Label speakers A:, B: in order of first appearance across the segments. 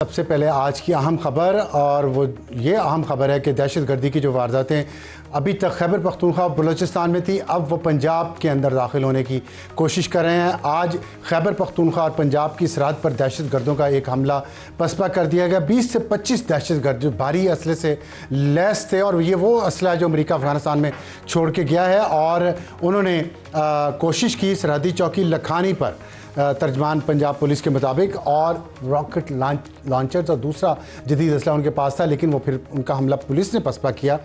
A: सबसे पहले आज की अहम खबर, और वो ये अहम खबर है कि दहशतगर्दी की जो वारदातें अभी तक खैबर पख्तूनख्वा बलूचिस्तान में थी, अब वो पंजाब के अंदर दाखिल होने की कोशिश कर रहे हैं। आज खैबर पख्तूनख्वा और पंजाब की सरहद पर दहशतगर्दों का एक हमला पसपा कर दिया गया। 20 से 25 दहशतगर्द जो भारी असले से लैस थे, और ये वो असला जो अमेरिका अफगानिस्तान में छोड़ के गया है, और उन्होंने कोशिश की सरहदी चौकी लखानी पर तर्जमान पंजाब पुलिस के मुताबिक, और रॉकेट लॉन्चर्स और दूसरा जदीद असला उनके पास था, लेकिन वो फिर उनका हमला पुलिस ने पसपा किया।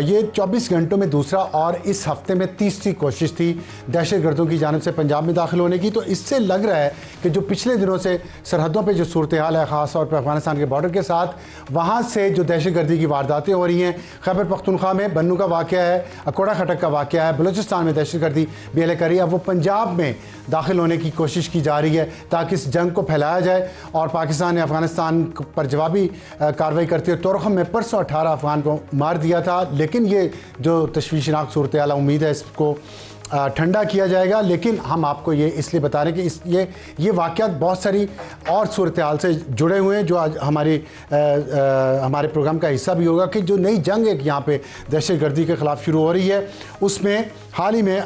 A: ये 24 घंटों में दूसरा और इस हफ्ते में तीसरी कोशिश थी दहशतगर्दों की जानिब से पंजाब में दाखिल होने की। तो इससे लग रहा है कि जो पिछले दिनों से सरहदों पर जो सूरत हाल है, ख़ास तौर पर अफगानिस्तान के बॉर्डर के साथ, वहाँ से जो दहशतगर्दी की वारदातें हो रही हैं, खैबर पख्तूनख्वा में बन्नू का वाक़या है, अकोड़ा खटक का वाक़या है, बलूचिस्तान में दहशतगर्दी भी कर रही है, अब वो पंजाब में दाखिल होने की कोशिश की जा रही है ताकि इस जंग को फैलाया जाए। और पाकिस्तान ने अफगानिस्तान पर जवाबी कार्रवाई करते हुए तोरखम में परसों 18 अफगान को मार दिया था। लेकिन ये जो तशवीशनाक सूरत हाल, उम्मीद है इसको ठंडा किया जाएगा। लेकिन हम आपको ये इसलिए बता रहे हैं कि ये वाक़यात बहुत सारी और सूरत हाल से जुड़े हुए हैं, जो आज हमारे प्रोग्राम का हिस्सा भी होगा कि जो नई जंग एक यहाँ पे दहशतगर्दी के ख़िलाफ़ शुरू हो रही है, उसमें हाल ही में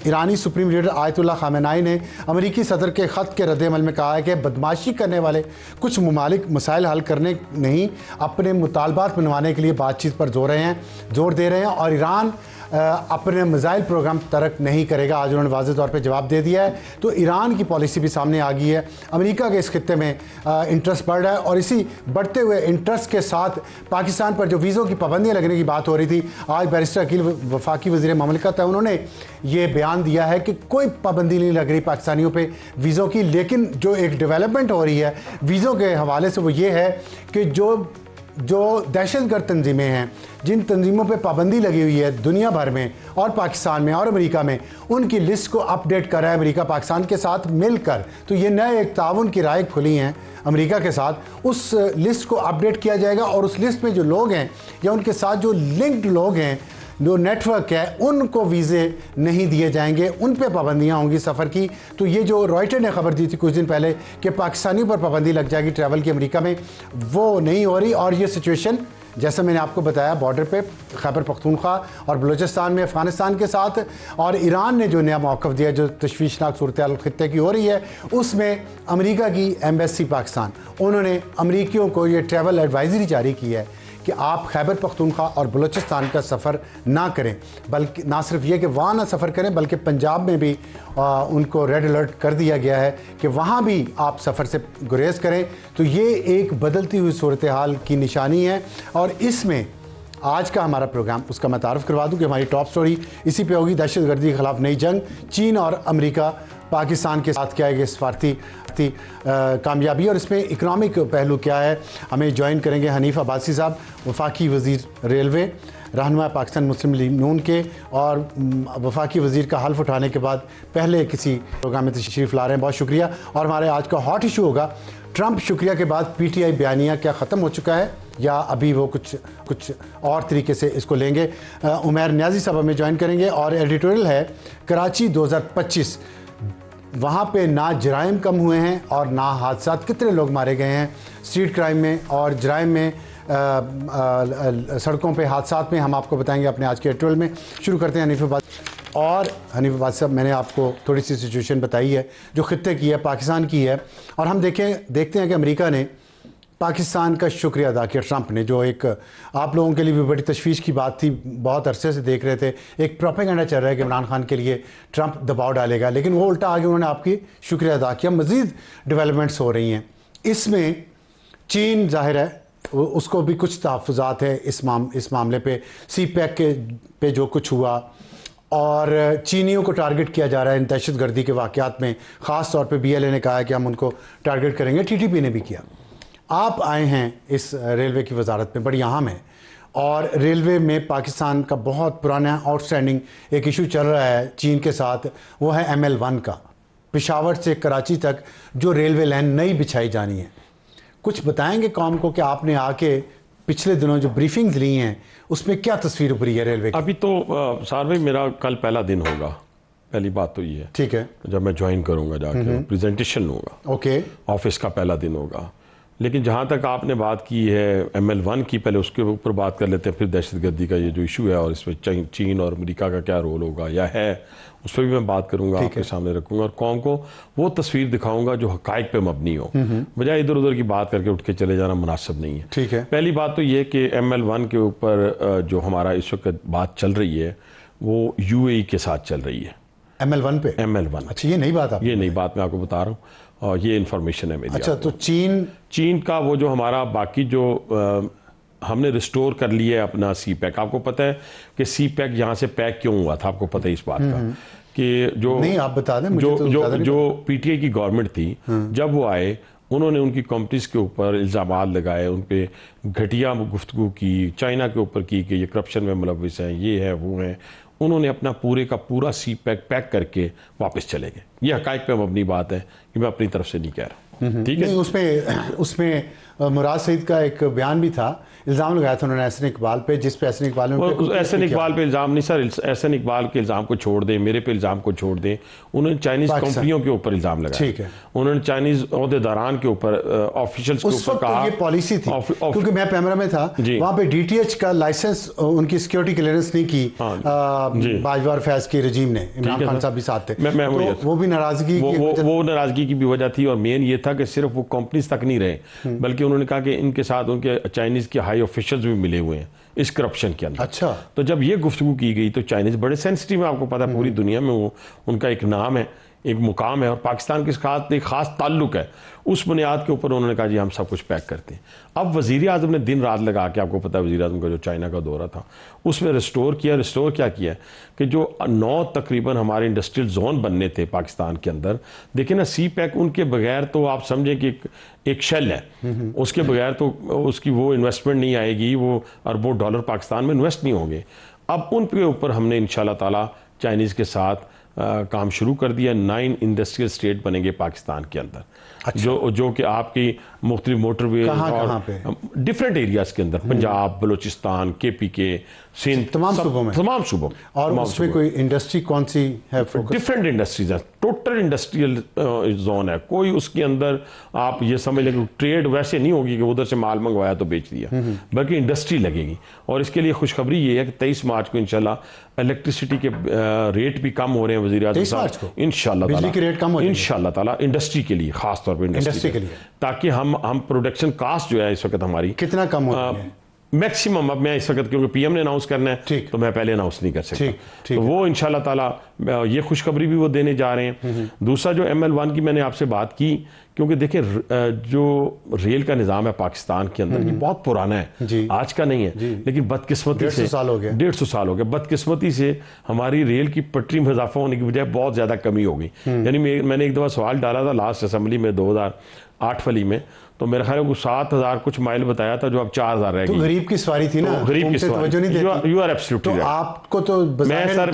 A: ईरानी सुप्रीम लीडर आयतुल्लाह ख़ामेनी ने अमेरिकी सदर के ख़त के रद्द-ए-अमल में कहा है कि बदमाशी करने वाले कुछ ममालिक मसाइल हल करने नहीं, अपने मुतालबात मनवाने के लिए बातचीत पर जोर दे रहे हैं, और ईरान अपने मिसाइल प्रोग्राम तर्क नहीं करेगा। आज उन्होंने वाज़ेह तौर पे जवाब दे दिया है। तो ईरान की पॉलिसी भी सामने आ गई है। अमेरिका के इस खित्ते में इंटरेस्ट बढ़ रहा है, और इसी बढ़ते हुए इंटरेस्ट के साथ पाकिस्तान पर जो वीज़ों की पाबंदियाँ लगने की बात हो रही थी, आज बैरिस्टर अकील वफाकी वज़ीर ममलिकत है, उन्होंने ये बयान दिया है कि कोई पाबंदी नहीं लग रही पाकिस्तानियों पर वीज़ों की। लेकिन जो एक डेवलपमेंट हो रही है वीज़ों के हवाले से, वो ये है कि जो दहशतगर्द तंजीमें हैं, जिन तंजीमों पे पाबंदी लगी हुई है दुनिया भर में और पाकिस्तान में और अमेरिका में, उनकी लिस्ट को अपडेट कर रहा है अमेरिका पाकिस्तान के साथ मिलकर। तो ये नए एक ताउन की राय खुली हैं अमेरिका के साथ, उस लिस्ट को अपडेट किया जाएगा, और उस लिस्ट में जो लोग हैं या उनके साथ जो लिंक्ड लोग हैं, जो नेटवर्क है, उनको वीज़े नहीं दिए जाएंगे, उन पे पाबंदियां होंगी सफ़र की। तो ये जो रॉयटर ने खबर दी थी कुछ दिन पहले कि पाकिस्तानियों पर पाबंदी लग जाएगी ट्रैवल की अमेरिका में, वो नहीं हो रही। और ये सिचुएशन जैसा मैंने आपको बताया बॉर्डर पे खैबर पख्तूनख्वा और बलूचिस्तान में अफ़गानिस्तान के साथ, और ईरान ने जो नया मौक़िफ़ दिया, जो तशवीशनाक सूरत हाल खित्ते की हो रही है, उसमें अमेरिका की एम्बेसी पाकिस्तान, उन्होंने अमरीकियों को ये ट्रैवल एडवाइज़री जारी की है कि आप खैबर पख्तूनख्वा और बलूचिस्तान का सफ़र ना करें, बल्कि ना सिर्फ ये कि वहाँ ना सफ़र करें, बल्कि पंजाब में भी उनको रेड अलर्ट कर दिया गया है कि वहाँ भी आप सफ़र से गुरेज करें। तो ये एक बदलती हुई सूरत हाल की निशानी है, और इसमें आज का हमारा प्रोग्राम, उसका मैं तारुफ करवा दूँ कि हमारी टॉप स्टोरी इसी पे होगी, दहशतगर्दी के ख़िलाफ़ नई जंग, चीन और अमेरिका पाकिस्तान के साथ क्या है सफारती कामयाबी, और इसमें इकनॉमिक पहलू क्या है। हमें ज्वाइन करेंगे हनीफ अब्बासी साहब, वफाकी वज़ीर रेलवे, रहनुमा पाकिस्तान मुस्लिम लीग नून के, और वफाकी वज़ीर का हल्फ उठाने के बाद पहले किसी प्रोग्राम में तशरीफ़ ला रहे हैं। बहुत शुक्रिया। और हमारे आज का हॉट इशू होगा ट्रंप शुक्रिया के बाद PTI बयानिया क्या ख़त्म हो चुका है, या अभी वो कुछ और तरीके से इसको लेंगे। उमैर न्याजी साहब हमें ज्वाइन करेंगे, और एडिटोरियल है कराची 2025, वहाँ पे ना जराइम कम हुए हैं और ना हादसात, कितने लोग मारे गए हैं स्ट्रीट क्राइम में और जराइम में, सड़कों पे हादसात में, हम आपको बताएंगे अपने आज के एडिटोरियल में। शुरू करते हैं हनीफ अब्बासी। और हनीफ अब्बासी साहब, मैंने आपको थोड़ी सी सिचुएशन बताई है जो खित्ते की है, पाकिस्तान की है, और हम देखते हैं कि अमेरिका ने पाकिस्तान का शुक्रिया अदा किया। ट्रंप ने, जो एक आप लोगों के लिए भी बड़ी तशवीश की बात थी, बहुत अरसे से देख रहे थे, एक प्रोपेगेंडा चल रहा है कि इमरान खान के लिए ट्रंप दबाव डालेगा, लेकिन वो उल्टा आगे उन्होंने आपकी शुक्रिया अदा किया। मज़ीद डेवलपमेंट्स हो रही हैं इसमें। चीन ज़ाहिर है उसको भी कुछ तहफ़्फ़ुज़ात है इस मामले पे, CPEC पे जो कुछ हुआ, और चीनियों को टारगेट किया जा रहा है इन दहशतगर्दी के वाक़यात में। ख़ास तौर पे BLA ने कहा है कि हम उनको टारगेट करेंगे, TTP ने भी किया। आप आए हैं इस रेलवे की वजारत में, बड़ी अहम है, और रेलवे में पाकिस्तान का बहुत पुराना आउटस्टैंडिंग एक इशू चल रहा है चीन के साथ, वो है ML1 का, पेशावर से कराची तक जो रेलवे लाइन नई बिछाई जानी है। कुछ बताएंगे कौम को कि आपने आके पिछले दिनों जो ब्रीफिंग्स ली हैं उसमें क्या तस्वीर उभरी है रेलवे की?
B: अभी तो सार भाई मेरा कल पहला दिन होगा, पहली बात तो ये है।
A: ठीक है।
B: जब मैं ज्वाइन करूंगा जाके प्रेजेंटेशन होगा,
A: ओके,
B: ऑफिस का पहला दिन होगा। लेकिन जहाँ तक आपने बात की है ML1 की, पहले उसके ऊपर बात कर लेते हैं, फिर दहशतगर्दी का ये जो इशू है और इसमें चीन और अमेरिका का क्या रोल होगा या है, उस पर भी मैं बात करूंगा, आपके सामने रखूंगा और कौन को वो तस्वीर दिखाऊंगा जो हकाइक पे मबनी हो, बजाय इधर उधर की बात करके उठ के चले जाना मुनासिब नहीं है।
A: ठीक है।
B: पहली बात तो ये कि ML1 के ऊपर जो हमारा इस वक्त बात चल रही है वो UAE के साथ चल रही है।
A: ML1 पे?
B: ML1।
A: अच्छा, ये नई बात आप?
B: ये नई बात मैं आपको बता रहा हूँ और ये इन्फॉर्मेशन है मेरी।
A: अच्छा, तो चीन
B: का वो जो हमारा बाकी जो हमने रिस्टोर कर लिया है अपना CPEC। आपको पता है कि CPEC यहाँ से पैक क्यों हुआ था? आपको पता है इस बात का कि जो
A: नहीं, आप बता दें मुझे।
B: जो PTI की गवर्नमेंट थी, जब वो आए उन्होंने उनकी कंपनीज के ऊपर इल्ज़ाम लगाए, उन पे घटिया गुफ्तगू की, चाइना के ऊपर की कि ये करप्शन में मुलविस हैं, ये है वो है। उन्होंने अपना पूरे का पूरा CPEC पैक करके वापस चले गए। ये हकाइक पे मबनी बात है कि मैं अपनी तरफ से नहीं कह रहा। ठीक है।
A: उसमें मुराद सईद का एक बयान भी था, इल्ज़ाम लगाया था उन्होंने एहसन इकबाल पे, जिस पे एहसन इकबाल ने
B: एहसन इकबाल पे इल्ज़ाम नहीं सर, एहसन इकबाल के इल्ज़ाम को छोड़ दें, मेरे पे इल्ज़ाम को छोड़ दें। उन्होंने चाइनीज़ कंपनियों के ऊपर इल्ज़ाम लगाया।
A: ठीक है।
B: उन्होंने चाइनीज़ ओहदेदारान के ऊपर, ऑफिशियल्स के ऊपर कहा।
A: ये पॉलिसी थी क्योंकि मैं पैमरा में था, वहाँ पे DTH का लाइसेंस, उनकी सिक्योरिटी क्लियरेंस नहीं की बाजवा फैज के रजीम ने, इमरान खान साहब भी साथ थे, तो वो भी नाराजगी,
B: वो नाराजगी की भी वजह थी। और मेन ये था कि सिर्फ वो कंपनीज तक नहीं रहे, बल्कि उन्होंने कहा कि इनके साथ उनके चाइनीज के हाई ऑफिशियल्स भी मिले हुए हैं इस करप्शन के अंदर।
A: अच्छा।
B: तो जब ये गुफ्तगू की गई तो चाइनीज बड़े सेंसिटिव है, आपको पता है पूरी दुनिया में वो उनका एक नाम है, एक मुकाम है और पाकिस्तान के साथ एक खास ताल्लुक है। उस बुनियाद के ऊपर उन्होंने कहा जी हम सब कुछ पैक करते हैं। अब वज़ीर आज़म ने दिन रात लगा के, आपको पता है वज़ीर आज़म का जो चाइना का दौरा था उसमें रिस्टोर क्या किया कि जो 9 तकरीबन हमारे इंडस्ट्रियल जोन बनने थे पाकिस्तान के अंदर, देखिए ना CPEC उनके बगैर तो आप समझे कि एक शेल है, उसके बगैर तो उसकी वो इन्वेस्टमेंट नहीं आएगी, वो अरबों डॉलर पाकिस्तान में इन्वेस्ट नहीं होंगे। अब उनके ऊपर हमने इंशाल्लाह ताला चाइनीज़ के साथ काम शुरू कर दिया। 9 इंडस्ट्रियल स्टेट बनेंगे पाकिस्तान के अंदर। अच्छा। जो कि आपकी मुख्तलिफ मोटरवे और डिफरेंट एरियाज के अंदर, पंजाब, बलूचिस्तान, KPK, सिंध,
A: तमाम सूबों में। और उसमें कोई इंडस्ट्री कौन सी है?
B: डिफरेंट इंडस्ट्रीज है, टोटल इंडस्ट्रियल जोन है। कोई उसके अंदर आप ये समझ लें कि ट्रेड वैसे नहीं होगी कि उधर से माल मंगवाया तो बेच दिया, बल्कि इंडस्ट्री लगेगी। और इसके लिए खुशखबरी ये है कि 23 मार्च को इंशाल्लाह इलेक्ट्रिसिटी के रेट भी कम हो रहे हैं। वज़ीर आज़म साहब इंशाल्लाह
A: बिजली के रेट कम हो जाएंगे
B: इंशाल्लाह ताला इंडस्ट्री के लिए, खास तौर पर इंडस्ट्री के लिए, ताकि हम प्रोडक्शन कास्ट जो है इस वक्त हमारी
A: कितना कम हो रही है
B: मैक्सिमम। अब मैं इस वक्त क्योंकि PM ने अनाउंस करना है तो मैं पहले अनाउंस नहीं कर सकता, तो वो इंशाल्लाह ताला ये खुशखबरी भी वो देने जा रहे हैं। दूसरा जो ML1 की मैंने आपसे बात की, क्योंकि देखिए जो रेल का निज़ाम है पाकिस्तान के अंदर ये बहुत पुराना है, आज का नहीं है, लेकिन बदकिस्मती से 150 साल हो गए। बदकिस्मती से हमारी रेल की पटरी में इजाफा होने की बजाय बहुत ज़्यादा कमी हो गई। यानी मैंने एक दफ़ा सवाल डाला था लास्ट असेंबली में 2008 वाली में, तो मेरे ख्याल में 7000 कुछ माइल बताया था, जो अब 4000 रह गई।
A: तो गरीब की सवारी थी ना,
B: गरीब की सवारी। You are absolutely right.
A: आपको तो
B: मैं सर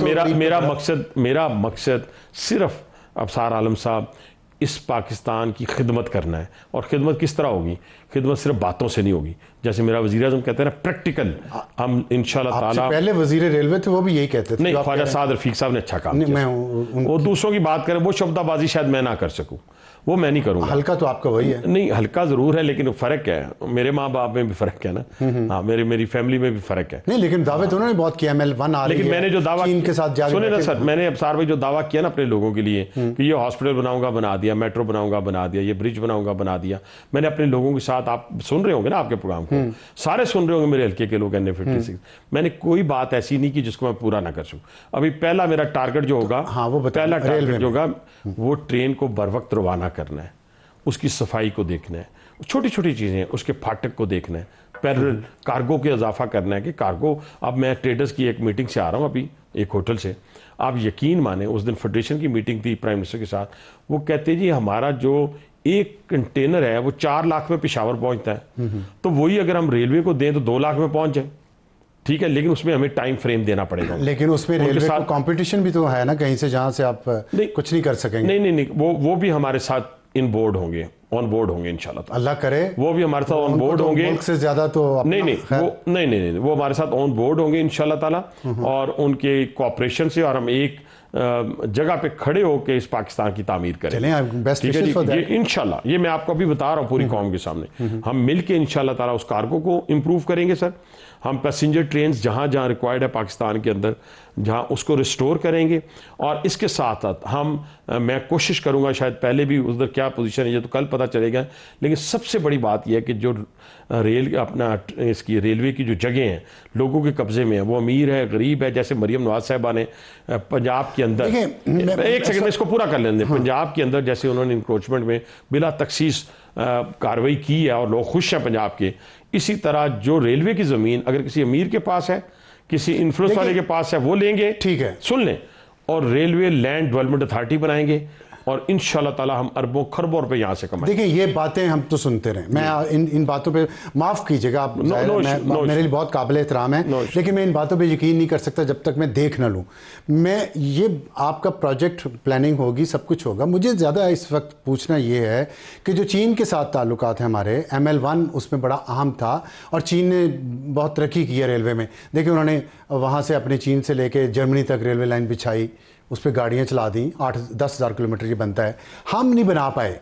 B: मेरा मकसद सिर्फ अफसार आलम साहब इस पाकिस्तान की खिदमत करना है। और खिदमत किस तरह होगी? खिदमत सिर्फ बातों से नहीं होगी, जैसे मेरा वज़ीर आज़म कहते हैं ना, प्रैक्टिकल। हम इंशाल्लाह ताला,
A: पहले वज़ीर रेलवे थे वो भी यही कहते थे।
B: नहीं, ख्वाजा साद रफीक साहब ने अच्छा काम किया। वो दूसरों की बात करें, वो शब्दाबाजी शायद मैं ना कर सकूं, वो मैं नहीं करूंगा।
A: हल्का तो आपका वही है।
B: नहीं, हल्का जरूर है, लेकिन फ़र्क है। मेरे माँ बाप में भी फ़र्क है ना, हाँ, मेरी फैमिली में भी फ़र्क है।
A: नहीं, लेकिन दावे तो उन्होंने बहुत किया ML1 आ रही है।
B: लेकिन मैंने जो दावा
A: चीन के साथ
B: सुने ना सर, मैंने अफसार भाई जो दावा किया ना अपने लोगों के लिए कि ये हॉस्पिटल बनाऊंगा, बना दिया, मेट्रो बनाऊंगा, बना दिया, ये ब्रिज बनाऊंगा, बना दिया। मैंने अपने लोगों के साथ, आप सुन रहे होंगे ना आपके प्रोग्राम को, सारे सुन रहे होंगे मेरे हल्के के लोग, NA56। मैंने कोई बात ऐसी नहीं की जिसको मैं पूरा ना कर सकूं। अभी पहला मेरा टारगेट जो होगा, पहला टारगेट जो होगा वो ट्रेन को बर वक्त रवाना करना है, उसकी सफाई को देखना है, छोटी छोटी चीज़ें, उसके फाटक को देखना है, पैरेलल कार्गो के इजाफा करना है कि कार्गो। अब मैं ट्रेडर्स की एक मीटिंग से आ रहा हूँ अभी एक होटल से, आप यकीन माने उस दिन फेडरेशन की मीटिंग थी प्राइम मिनिस्टर के साथ, वो कहते जी हमारा जो एक कंटेनर है वो 4 लाख में पेशावर पहुंचता है, तो वही अगर हम रेलवे को दें तो 2 लाख में पहुंच जाए, ठीक है, लेकिन उसमें हमें टाइम फ्रेम देना पड़ेगा।
A: लेकिन उसमें रेलवे को कंपटीशन भी तो है ना कहीं से, जहां से आप कुछ नहीं कर सकेंगे।
B: नहीं, वो भी हमारे साथ ऑन बोर्ड होंगे इंशाल्लाह,
A: अल्लाह करे
B: वो भी हमारे साथ ऑन बोर्ड होंगे।
A: मुल्क से ज्यादा तो
B: नहीं, वो हमारे साथ ऑन बोर्ड होंगे इंशाल्लाह ताला, और उनके कोऑपरेशन से, और हम एक जगह पे खड़े होकर इस पाकिस्तान की तामीर करें।
A: चलें, बेस्ट
B: ठीक है
A: विशेस फॉर
B: जी,
A: दैट।
B: ये इंशाल्लाह, ये मैं आपको अभी बता रहा हूँ पूरी कौम के सामने, हम मिलके इंशाल्लाह ताला उस कार्गो को इम्प्रूव करेंगे सर। हम पैसेंजर ट्रेन जहाँ जहाँ रिक्वायर्ड है पाकिस्तान के अंदर, जहाँ उसको रिस्टोर करेंगे। और इसके साथ साथ मैं कोशिश करूँगा, शायद पहले भी उधर क्या पोजीशन है ये तो कल पता चलेगा, लेकिन सबसे बड़ी बात यह है कि जो इसकी रेलवे की जो जगह हैं लोगों के कब्जे में है, वो अमीर है गरीब है। जैसे मरियम नवाज साहिबा ने पंजाब के अंदर, एक सेकंड में इसको पूरा कर लेंगे, पंजाब के अंदर जैसे उन्होंने इंक्रोचमेंट में बिला तखसीस कार्रवाई की है और लोग खुश हैं पंजाब के, इसी तरह जो रेलवे की ज़मीन अगर किसी अमीर के पास है, किसी इन्फ्लुएंस वाले के पास है, वो लेंगे।
A: ठीक है,
B: सुन लें, और रेलवे लैंड डेवलपमेंट अथॉरिटी बनाएंगे और इंशाल्लाह ताला हम अरबों खरबों रुपए यहाँ से कमाएंगे।
A: देखिए ये बातें हम तो सुनते रहे, मैं इन बातों पे माफ़ कीजिएगा आप, मेरे लिए बहुत काबिल एहतराम है, लेकिन मैं इन बातों पे यकीन नहीं कर सकता जब तक मैं देख ना लूँ। मैं ये आपका प्रोजेक्ट प्लानिंग होगी, सब कुछ होगा, मुझे ज़्यादा इस वक्त पूछना ये है कि जो चीन के साथ ताल्लुकात हैं हमारे, ML1 उसमें बड़ा अहम था और चीन ने बहुत तरक्की की है रेलवे में। देखिए उन्होंने वहाँ से अपने चीन से लेके जर्मनी तक रेलवे लाइन बिछाई, उस पर गाड़ियाँ चला दी, 8-10 हज़ार किलोमीटर ये बनता है, हम नहीं बना पाए।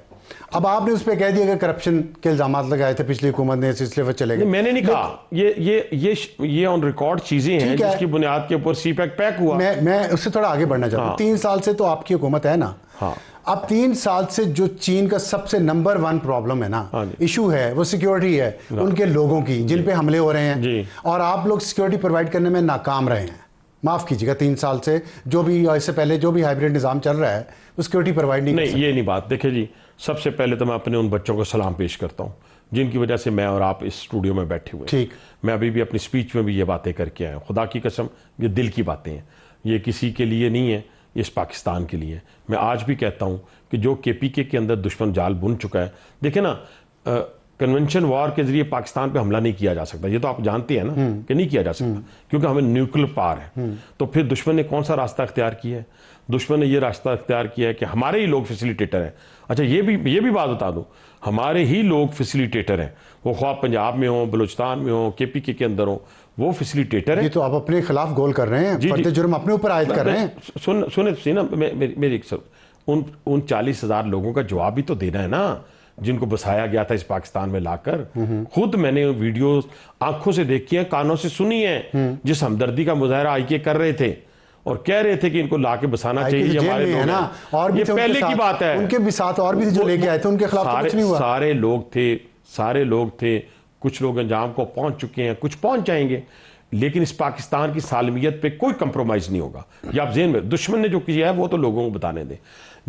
A: अब आपने उस पर कह दिया कि करप्शन के इल्जाम लगाए थे पिछली हुकूमत ने, इसलिए वो चले गए।
B: मैंने नहीं कहा, ये ऑन रिकॉर्ड चीजें हैं जिसकी बुनियाद के ऊपर सीपैक पैक हुआ।
A: मैं उससे थोड़ा आगे बढ़ना चाहता हूँ। 3 साल से तो आपकी हुकूमत है ना।
B: हाँ।
A: अब 3 साल से जो चीन का सबसे नंबर 1 प्रॉब्लम है ना, इशू है, वो सिक्योरिटी है, उनके लोगों की जिन पे हमले हो रहे हैं, और आप लोग सिक्योरिटी प्रोवाइड करने में नाकाम रहे हैं। माफ़ कीजिएगा, 3 साल से जो भी, इससे पहले जो भी हाइब्रिड निज़ाम चल रहा है वो सिक्योरिटी प्रोवाइड नहीं।
B: ये नहीं बात। देखिए जी, सबसे पहले तो मैं अपने उन बच्चों को सलाम पेश करता हूँ जिनकी वजह से मैं और आप इस स्टूडियो में बैठे हुए हैं।
A: ठीक, मैं
B: अभी भी अपनी स्पीच में भी ये बातें करके आया हूँ, खुदा की कसम ये दिल की बातें हैं, ये किसी के लिए नहीं है, इस पाकिस्तान के लिए। मैं आज भी कहता हूँ कि जो KPK के अंदर दुश्मन जाल बुन चुका है, देखे ना, कन्वेंशन वॉर के जरिए पाकिस्तान पे हमला नहीं किया जा सकता, ये तो आप जानते हैं ना कि नहीं किया जा सकता, क्योंकि हमें न्यूक्लियर पावर है। तो फिर दुश्मन ने कौन सा रास्ता अख्तियार किया है? दुश्मन ने ये रास्ता अख्तियार किया है कि हमारे ही लोग फैसिलिटेटर हैं। अच्छा, ये भी बात बता दूं, हमारे ही लोग फैसिलिटेटर हैं, वो ख्वाब पंजाब में हो, बलूचिस्तान में हो, KPK के अंदर हो, वो फैसिलिटेटर है।
A: ये तो आप अपने खिलाफ गोल कर रहे हैं, फर्द जुर्म अपने ऊपर आयद कर रहे हैं।
B: सुने मेरी उन 40,000 लोगों का जवाब भी तो देना है ना, जिनको बसाया गया था इस पाकिस्तान में लाकर। खुद मैंने वीडियो आंखों से देखी है, कानों से सुनी है, जिस हमदर्दी का मुजाहरा IK कर रहे थे और कह रहे थे कि इनको लाके बसाना चाहिए, हमारे लोग
A: ना। और
B: ये पहले की बात है,
A: उनके भी साथ और भी जो लेके आए थे उनके खिलाफ तो कुछ नहीं हुआ।
B: सारे लोग थे, कुछ लोग अंजाम को पहुंच चुके हैं, कुछ पहुंच जाएंगे, लेकिन इस पाकिस्तान की सालमियत पे कोई कंप्रोमाइज नहीं होगा। ये आप ज़हन में, दुश्मन ने जो किया है वो तो लोगों को बताने दें।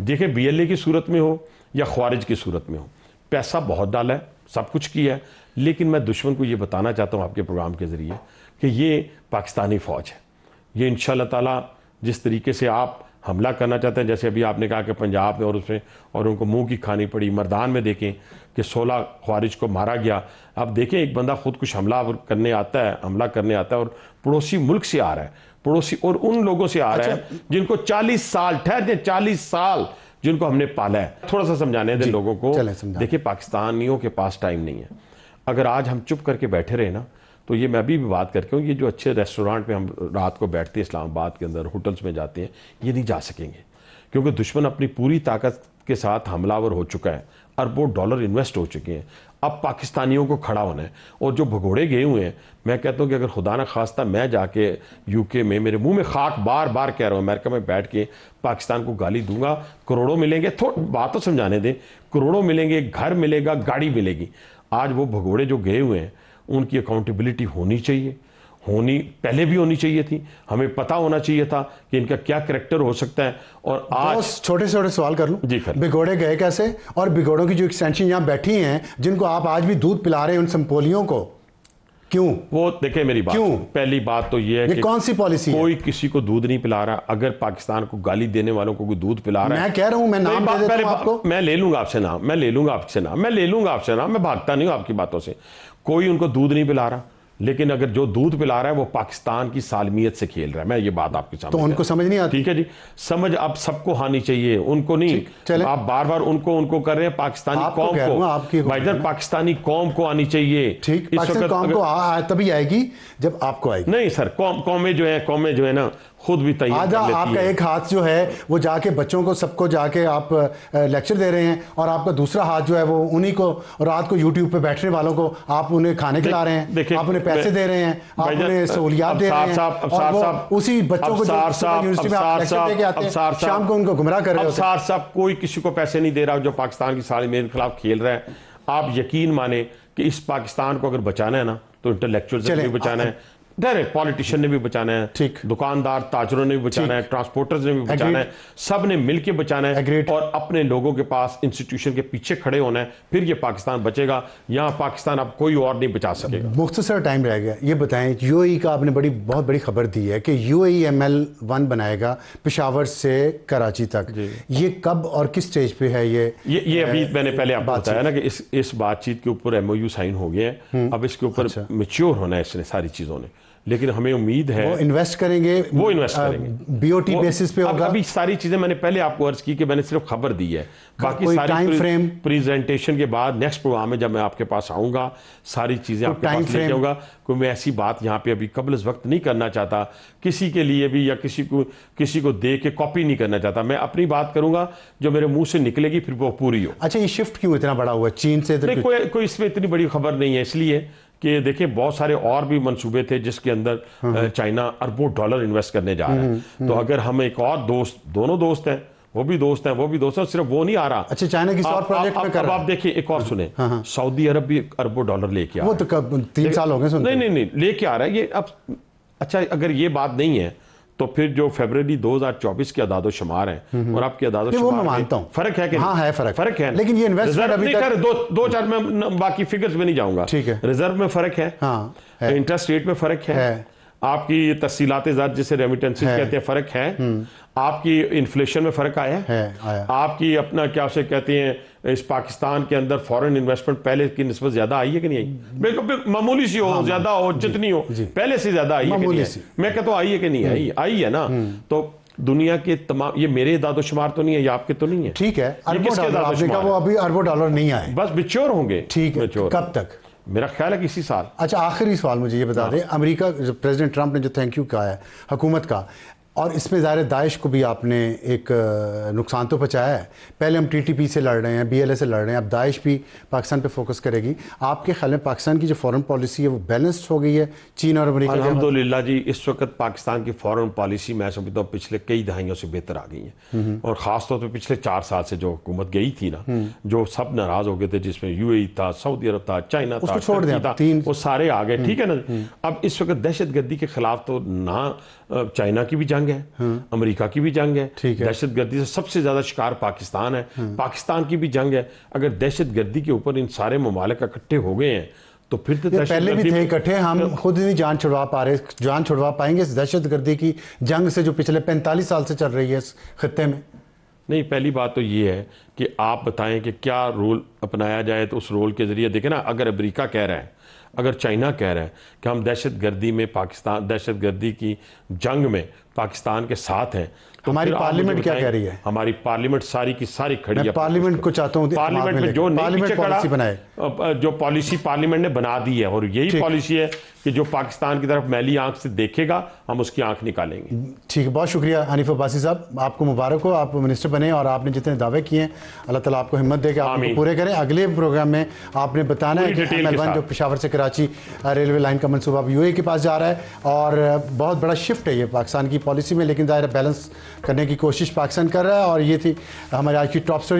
B: देखिए, BLA की सूरत में हो या ख्वारिज की सूरत में हो, पैसा बहुत डाला है, सब कुछ किया है, लेकिन मैं दुश्मन को ये बताना चाहता हूँ आपके प्रोग्राम के ज़रिए कि ये पाकिस्तानी फ़ौज है। ये इंशाल्लाह ताला जिस तरीके से आप हमला करना चाहते हैं, जैसे अभी आपने कहा कि पंजाब में और उसमें और उनको मुंह की खानी पड़ी, मर्दान में देखें कि 16 ख्वारिज को मारा गया। अब देखें, एक बंदा खुद कुछ हमला करने आता है और पड़ोसी मुल्क से आ रहा है, पड़ोसी और उन लोगों से आ रहा है जिनको 40 साल, ठहरते 40 साल जिनको हमने पाला है। थोड़ा सा समझाने दें लोगों को। देखिए, पाकिस्तानियों के पास टाइम नहीं है। अगर आज हम चुप करके बैठे रहे ना, तो ये मैं अभी भी बात करके हूँ, ये जो अच्छे रेस्टोरेंट में हम रात को बैठते हैं इस्लामाबाद के अंदर, होटल्स में जाते हैं, ये नहीं जा सकेंगे, क्योंकि दुश्मन अपनी पूरी ताकत के साथ हमलावर हो चुका है, अरबों डॉलर इन्वेस्ट हो चुके हैं। अब पाकिस्तानियों को खड़ा होना है। और जो भगोड़े गए हुए हैं, मैं कहता हूँ कि अगर खुदा न खास्ता मैं जाके UK में, मेरे मुंह में खाक बार बार कह रहा हूँ, अमेरिका में बैठ के पाकिस्तान को गाली दूंगा, करोड़ों मिलेंगे, थोड़ा बात तो समझाने दें, करोड़ों मिलेंगे, घर मिलेगा, गाड़ी मिलेगी। आज वो भगोड़े जो गए हुए हैं, उनकी अकाउंटेबिलिटी होनी चाहिए, पहले भी होनी चाहिए थी। हमें पता होना चाहिए था कि इनका क्या करैक्टर हो सकता है। और आज
A: छोटे छोटे सवाल कर लूं जी, भिगोड़े गए कैसे? और भिगोड़ों की जो एक्सटेंशन यहाँ बैठी हैं, जिनको आप आज भी दूध पिला रहे हैं, उन संपोलियों को क्यों? वो देखें मेरी बात, क्यों? पहली बात तो ये है कि कौन सी पॉलिसी? कोई किसी को दूध नहीं पिला रहा। अगर पाकिस्तान को गाली देने वालों को कोई दूध पिला रहा है, मैं कह रहा हूं, मैं नाम दे देता हूं आपको, मैं ले लूंगा आपसे नाम, मैं भागता नहीं हूं आपकी बातों से। कोई उनको दूध नहीं पिला रहा, लेकिन अगर जो दूध पिला रहा है वो पाकिस्तान की सालमियत से खेल रहा है। मैं ये बात आपके सामने, तो उनको समझ नहीं आती। ठीक है जी, समझ अब सबको आनी चाहिए, उनको नहीं। आप बार बार उनको कर रहे हैं, पाकिस्तानी कौम को, भाईजान पाकिस्तानी कौम को आनी चाहिए। ठीक, पाकिस्तानी कौम को तभी आएगी जब आपको आएगी। नहीं सर, कौमें जो है ना,
B: खुद भी तैयार
A: आधा
B: कर लेती
A: आपका
B: है।
A: एक हाथ जो है वो जाके बच्चों को सबको जाके आप लेक्चर दे रहे हैं, और आपका दूसरा हाथ जो है वो उन्हीं को रात को यूट्यूब पे बैठने वालों को आप उन्हें खाने खिला रहे हैं, आप उन्हें पैसे दे रहे हैं, आप उन्हें सहूलियात दे रहे हैं, और वो उसी बच्चों को यूनिवर्सिटी में आप लेक्चर दे के आते हैं, शाम को उनको गुमराह कर रहे हैं।
B: अफसार साहब कोई किसी को पैसे नहीं दे रहा जो पाकिस्तान की साड़ी मेरे खिलाफ खेल रहा है। आप यकीन माने कि इस पाकिस्तान को अगर बचाना है ना तो इंटेलेक्चुअल से भी बचाना है, डायरेक्ट पॉलिटिशियन ने भी बचाना है,
A: ठीक,
B: दुकानदार ताजरों ने भी बचाना है, ट्रांसपोर्टर्स ने भी बचाना है, सब ने मिलकर बचाना है और अपने लोगों के पास इंस्टीट्यूशन के पीछे खड़े होना है, फिर ये पाकिस्तान बचेगा। यहाँ पाकिस्तान अब कोई और नहीं बचा सकेगा।
A: मुख्तसर टाइम रह गया, ये बताएं यूएई का आपने बहुत बड़ी खबर दी है कि यूएई ML1 बनाएगा पेशावर से कराची तक, ये कब और किस स्टेज पे है? ये
B: अभी मैंने पहले आपको बताया ना कि इस बातचीत के ऊपर MOU साइन हो गए हैं, अब इसके ऊपर मैच्योर होना है इसने सारी चीजों ने, लेकिन हमें उम्मीद है
A: वो इन्वेस्ट करेंगे BOT बेसिस पे होगा।
B: अभी सारी चीजें मैंने पहले आपको अर्ज की कि मैंने सिर्फ खबर दी है, बाकी
A: कोई
B: सारी
A: टाइम फ्रेम
B: प्रेजेंटेशन के बाद नेक्स्ट प्रोग्राम में जब मैं आपके पास आऊंगा सारी चीजें आपके पास लेके आऊंगा। कोई मैं ऐसी बात यहाँ पे अभी कबल इस वक्त नहीं करना चाहता किसी के लिए भी, या किसी को दे के कॉपी नहीं करना चाहता। मैं अपनी बात करूंगा जो मेरे मुंह से निकलेगी फिर वो पूरी हो।
A: अच्छा, ये शिफ्ट क्यों इतना बड़ा हुआ चीन से?
B: कोई इसमें इतनी बड़ी खबर नहीं है, इसलिए कि देखिए बहुत सारे और भी मंसूबे थे जिसके अंदर चाइना अरबों डॉलर इन्वेस्ट करने जा रहा है। तो अगर हम एक और दोनों दोस्त हैं, वो भी दोस्त हैं, सिर्फ वो नहीं आ रहा।
A: अच्छा, चाइना किसी और प्रोजेक्ट में कर रहा है।
B: अब आप देखिए एक और सुने, सऊदी अरब भी अरबों डॉलर लेके आ रहा है।
A: वो तो कब 3 साल हो गए सुनते।
B: नहीं लेके आ रहा है ये अब। अच्छा, अगर ये बात नहीं है तो फिर जो फरवरी 2024 के अदादो शुमार हैं और आपके अदादो शुमार
A: मैं मानता हूं
B: फर्क है कि
A: हाँ है फर्क
B: है,
A: लेकिन ये इन्वेस्टमेंट अभी तक
B: दो चार में बाकी फिगर्स में नहीं जाऊंगा।
A: ठीक है,
B: रिजर्व में फर्क है,
A: हाँ,
B: इंटरेस्ट रेट में फर्क है, आपकी तफसीलात ज़ात जिसे रेमिटेंसेस कहते हैं फर्क है, आपकी इन्फ्लेशन में फर्क आया है, आपकी अपना क्या उसे कहते हैं इस पाकिस्तान के अंदर फॉरेन इन्वेस्टमेंट पहले की निस्बत ज्यादा आई है कि नहीं आई? बिल्कुल मामूली सी हो, ज्यादा हो, जितनी हो, पहले से ज्यादा आई है कि नहीं आई? मैं कहता हूं आई है कि नहीं आई? आई है ना। तो दुनिया के तमाम, ये मेरे दादो शुमार तो नहीं है, ये आपके तो नहीं है,
A: ठीक है, अरबों डॉलर आपने कहा, वो अभी अरबों डॉलर नहीं आए,
B: बस मैच्योर होंगे।
A: ठीक है, कब तक?
B: मेरा ख्याल है कि इसी साल।
A: अच्छा, आखिरी सवाल मुझे ये बता दें, अमेरिका प्रेसिडेंट ट्रंप ने जो थैंक यू कहा है हुकूमत का, और इसमें ज़ाहिर दाइश को भी आपने एक नुकसान तो पहुँचाया है। पहले हम TTP से लड़ रहे हैं, BLA से लड़ रहे हैं, अब दाइश भी पाकिस्तान पे फोकस करेगी। आपके ख्याल में पाकिस्तान की जो फॉरेन पॉलिसी है वो बैलेंस्ड हो गई है चीन और अमेरिका?
B: अल्हम्दुलिल्लाह जी, इस वक्त पाकिस्तान की फॉरेन पॉलिसी मैं समझता हूँ पिछले कई दहाइयों से बेहतर आ गई है, और ख़ासतौर पर पिछले 4 साल से जो हुकूमत गई थी ना, जो सब नाराज़ हो गए थे, जिसमें UAE था, सऊदी अरब था, चाइना था,
A: छोड़ दिया,
B: वो सारे आ गए। ठीक है ना। अब इस वक्त दहशतगर्दी के खिलाफ तो ना चाइना की भी जंग है, अमेरिका की भी जंग है, दहशतगर्दी से सबसे ज्यादा शिकार पाकिस्तान है, पाकिस्तान की भी जंग है। अगर दहशतगर्दी के ऊपर इन सारे ममालिक इकट्ठे हो गए हैं तो फिर तो
A: पहले भी थे इकट्ठे, हम खुद नहीं जान छुड़वा पा रहे, जान छुड़वा पाएंगे इस दहशतगर्दी की जंग से जो पिछले 45 साल से चल रही है इस खत्ते में?
B: नहीं, पहली बात तो ये है कि आप बताएं कि क्या रोल अपनाया जाए, तो उस रोल के जरिए देखें ना, अगर अमेरिका कह रहा है, अगर चाइना कह रहा है कि हम दहशतगर्दी में पाकिस्तान, दहशतगर्दी की जंग में पाकिस्तान के साथ हैं, तो
A: हमारी पार्लियामेंट क्या कह रही है? हमारी
B: पार्लियामेंट सारी की सारी खड़ी है।
A: पार्लियामेंट को चाहता हूं
B: पार्लियामेंट में जो पॉलिसी बनाए, जो पॉलिसी पार्लियामेंट ने बना दी है, और यही पॉलिसी है कि जो पाकिस्तान की तरफ मैली आंख से देखेगा हम उसकी आंख निकालेंगे।
A: ठीक है, बहुत शुक्रिया हनीफ अब्बासी साहब, आपको मुबारक हो, आप मिनिस्टर बने और आपने जितने दावे किए हैं अल्लाह ताला आपको हिम्मत दे के आप पूरे करें। अगले प्रोग्राम में आपने बताना है कि ML1 जो पेशावर से कराची रेलवे लाइन का मनसूबा UAE के पास जा रहा है, और बहुत बड़ा शिफ्ट है ये पाकिस्तान की पॉलिसी में, लेकिन ज़ाहिर बैलेंस करने की कोशिश पाकिस्तान कर रहा है। और ये थी हमारी आज की टॉप स्टोरी।